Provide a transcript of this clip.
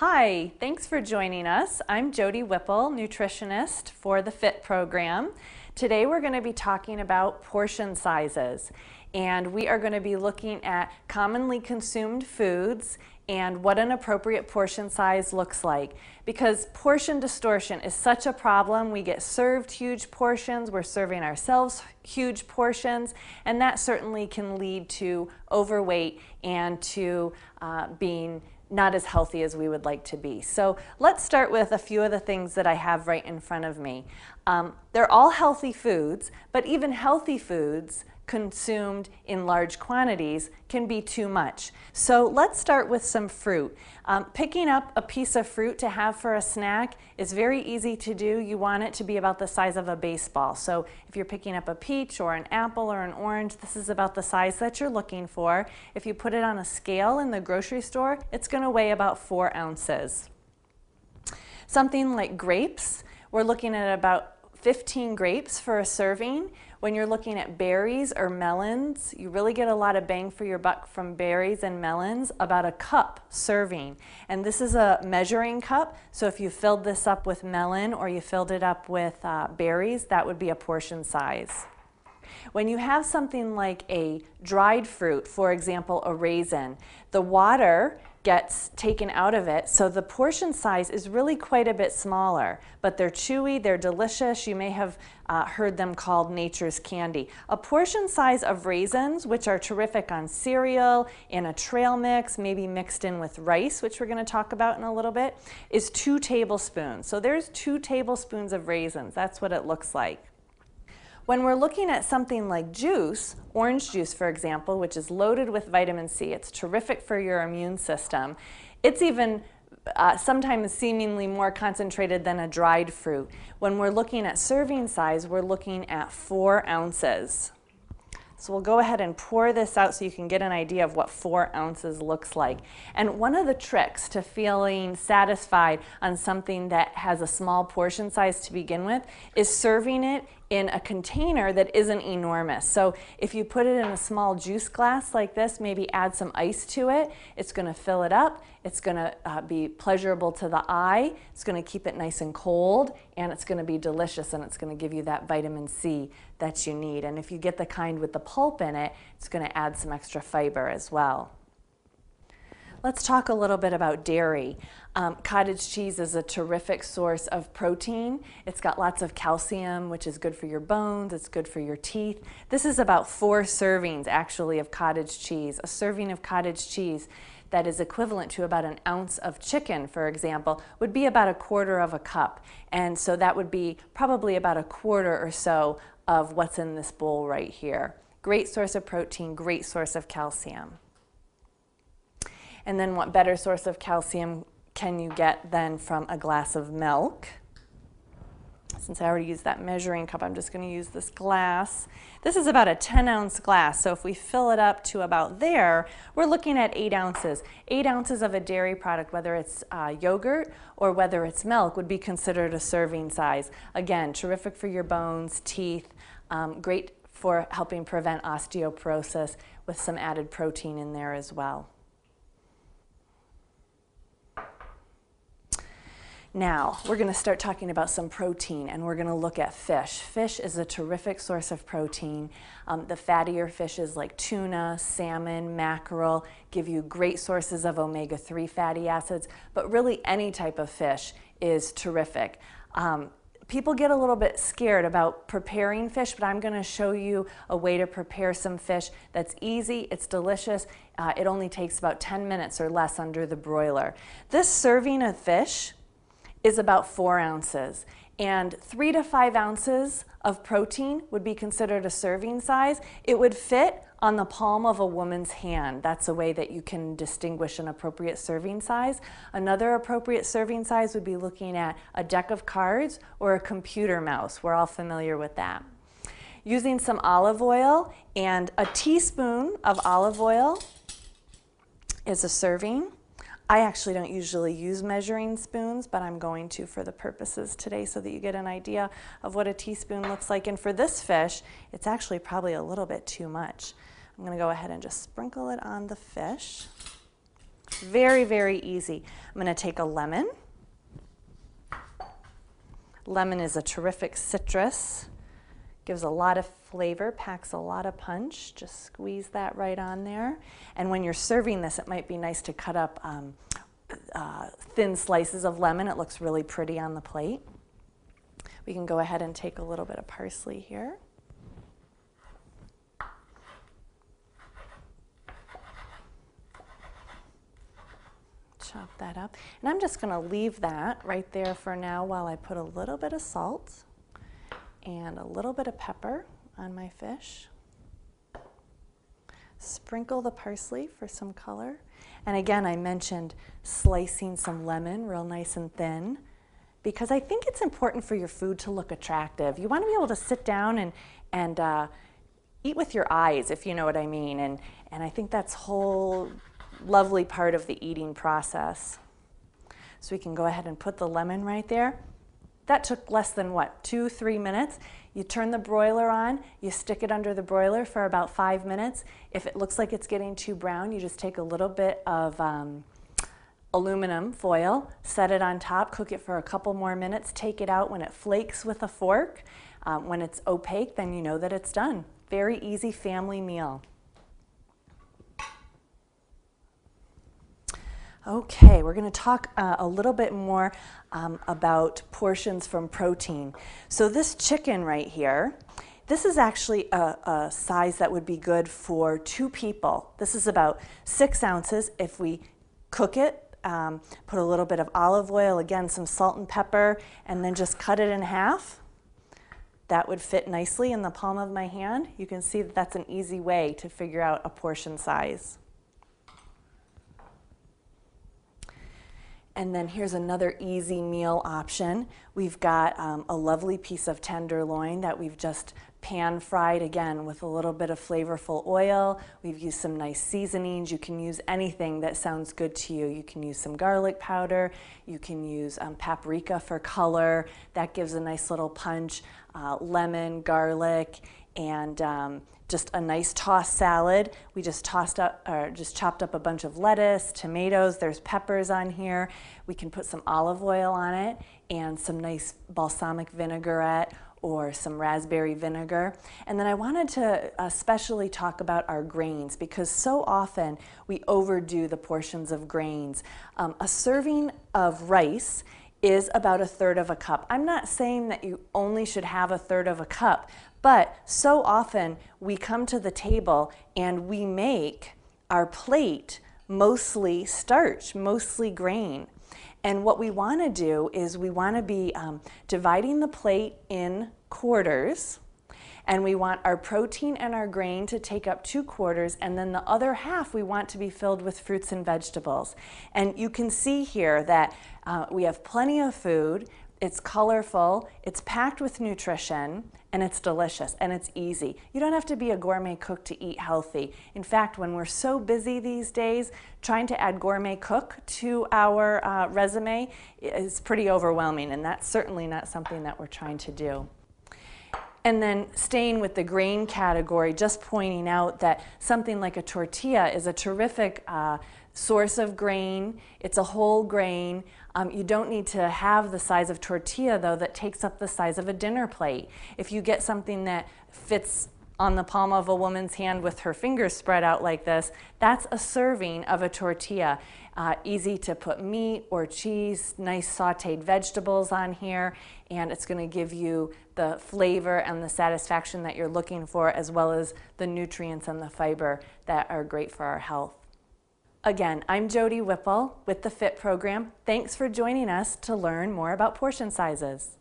Hi, thanks for joining us. I'm Jody Whipple, nutritionist for the FIT program. Today we're going to be talking about portion sizes, and we are going to be looking at commonly consumed foods and what an appropriate portion size looks like. Because portion distortion is such a problem. We get served huge portions, we're serving ourselves huge portions, and that certainly can lead to overweight and to being not as healthy as we would like to be. So let's start with a few of the things that I have right in front of me. They're all healthy foods, but even healthy foods consumed in large quantities can be too much. So let's start with some fruit. Picking up a piece of fruit to have for a snack is very easy to do. You want it to be about the size of a baseball. So if you're picking up a peach or an apple or an orange, this is about the size that you're looking for. If you put it on a scale in the grocery store, it's going to weigh about 4 ounces. Something like grapes, we're looking at about 15 grapes for a serving. When you're looking at berries or melons, you really get a lot of bang for your buck from berries and melons, about a cup serving. And this is a measuring cup, so if you filled this up with melon or you filled it up with berries, that would be a portion size. When you have something like a dried fruit, for example, a raisin, the water gets taken out of it, so the portion size is really quite a bit smaller, but they're chewy, they're delicious. You may have heard them called nature's candy. A portion size of raisins, which are terrific on cereal, in a trail mix, maybe mixed in with rice, which we're going to talk about in a little bit, is 2 tablespoons. So there's 2 tablespoons of raisins. That's what it looks like. When we're looking at something like juice, orange juice for example, which is loaded with vitamin C, it's terrific for your immune system. It's even sometimes seemingly more concentrated than a dried fruit. When we're looking at serving size, we're looking at 4 ounces. So we'll go ahead and pour this out so you can get an idea of what 4 ounces looks like. And one of the tricks to feeling satisfied on something that has a small portion size to begin with is serving it in a container that isn't enormous. So if you put it in a small juice glass like this, maybe add some ice to it, it's going to fill it up, it's going to be pleasurable to the eye, it's going to keep it nice and cold, and it's going to be delicious, and it's going to give you that vitamin C that you need. And if you get the kind with the pulp in it, it's going to add some extra fiber as well. Let's talk a little bit about dairy. Cottage cheese is a terrific source of protein. It's got lots of calcium, which is good for your bones, it's good for your teeth. This is about 4 servings actually of cottage cheese. A serving of cottage cheese that is equivalent to about 1 ounce of chicken, for example, would be about 1/4 of a cup. And so that would be probably about 1/4 or so of what's in this bowl right here. Great source of protein, great source of calcium. And then what better source of calcium can you get than from a glass of milk? Since I already used that measuring cup, I'm just going to use this glass. This is about a 10-ounce glass, so if we fill it up to about there, we're looking at 8 ounces. 8 ounces of a dairy product, whether it's yogurt or whether it's milk, would be considered a serving size. Again, terrific for your bones, teeth, great for helping prevent osteoporosis with some added protein in there as well. Now, we're going to start talking about some protein, and we're going to look at fish. Fish is a terrific source of protein. The fattier fishes like tuna, salmon, mackerel give you great sources of omega-3 fatty acids, but really any type of fish is terrific. People get a little bit scared about preparing fish, but I'm going to show you a way to prepare some fish that's easy, it's delicious, it only takes about 10 minutes or less under the broiler. This serving of fish is about 4 ounces, and 3 to 5 ounces of protein would be considered a serving size. It would fit on the palm of a woman's hand. That's a way that you can distinguish an appropriate serving size. Another appropriate serving size would be looking at a deck of cards or a computer mouse. We're all familiar with that. Using some olive oil, and a teaspoon of olive oil is a serving. I actually don't usually use measuring spoons, but I'm going to for the purposes today so that you get an idea of what a teaspoon looks like. And for this fish, it's actually probably a little bit too much. I'm going to go ahead and just sprinkle it on the fish. Very, very easy. I'm going to take a lemon. Lemon is a terrific citrus. Gives a lot of flavor, packs a lot of punch. Just squeeze that right on there. And when you're serving this, it might be nice to cut up thin slices of lemon. It looks really pretty on the plate. We can go ahead and take a little bit of parsley here. Chop that up. And I'm just going to leave that right there for now while I put a little bit of salt and a little bit of pepper on my fish. Sprinkle the parsley for some color. And again, I mentioned slicing some lemon real nice and thin because I think it's important for your food to look attractive. You want to be able to sit down and eat with your eyes, if you know what I mean. And I think that's whole lovely part of the eating process. So we can go ahead and put the lemon right there. That took less than, what, 2-3 minutes? You turn the broiler on, you stick it under the broiler for about 5 minutes. If it looks like it's getting too brown, you just take a little bit of aluminum foil, set it on top, cook it for a couple more minutes, take it out. When it flakes with a fork, when it's opaque, then you know that it's done. Very easy family meal. Okay, we're going to talk a little bit more about portions from protein. So this chicken right here, this is actually a size that would be good for 2 people. This is about 6 ounces. If we cook it, put a little bit of olive oil, again some salt and pepper, and then just cut it in half. That would fit nicely in the palm of my hand. You can see that that's an easy way to figure out a portion size. And then here's another easy meal option. We've got a lovely piece of tenderloin that we've just pan fried, again with a little bit of flavorful oil. We've used some nice seasonings. You can use anything that sounds good to you. You can use some garlic powder. You can use paprika for color. That gives a nice little punch. Lemon, garlic, and just a nice tossed salad. We just chopped up a bunch of lettuce, tomatoes, there's peppers on here. We can put some olive oil on it and some nice balsamic vinaigrette or some raspberry vinegar. And then I wanted to especially talk about our grains because so often we overdo the portions of grains. A serving of rice is about 1/3 of a cup. I'm not saying that you only should have 1/3 of a cup, but so often we come to the table and we make our plate mostly starch, mostly grain. And what we want to do is we want to be dividing the plate in quarters, and we want our protein and our grain to take up 2 quarters, and then the other half we want to be filled with fruits and vegetables. And you can see here that we have plenty of food, it's colorful, it's packed with nutrition, and it's delicious, and it's easy. You don't have to be a gourmet cook to eat healthy. In fact, when we're so busy these days, trying to add gourmet cook to our resume is pretty overwhelming, and that's certainly not something that we're trying to do. And then staying with the grain category, just pointing out that something like a tortilla is a terrific source of grain. It's a whole grain. You don't need to have the size of tortilla, though, that takes up the size of a dinner plate. If you get something that fits on the palm of a woman's hand with her fingers spread out like this, that's a serving of a tortilla. Easy to put meat or cheese, nice sauteed vegetables on here, and it's going to give you the flavor and the satisfaction that you're looking for, as well as the nutrients and the fiber that are great for our health. Again, I'm Jody Whipple with the FIT program. Thanks for joining us to learn more about portion sizes.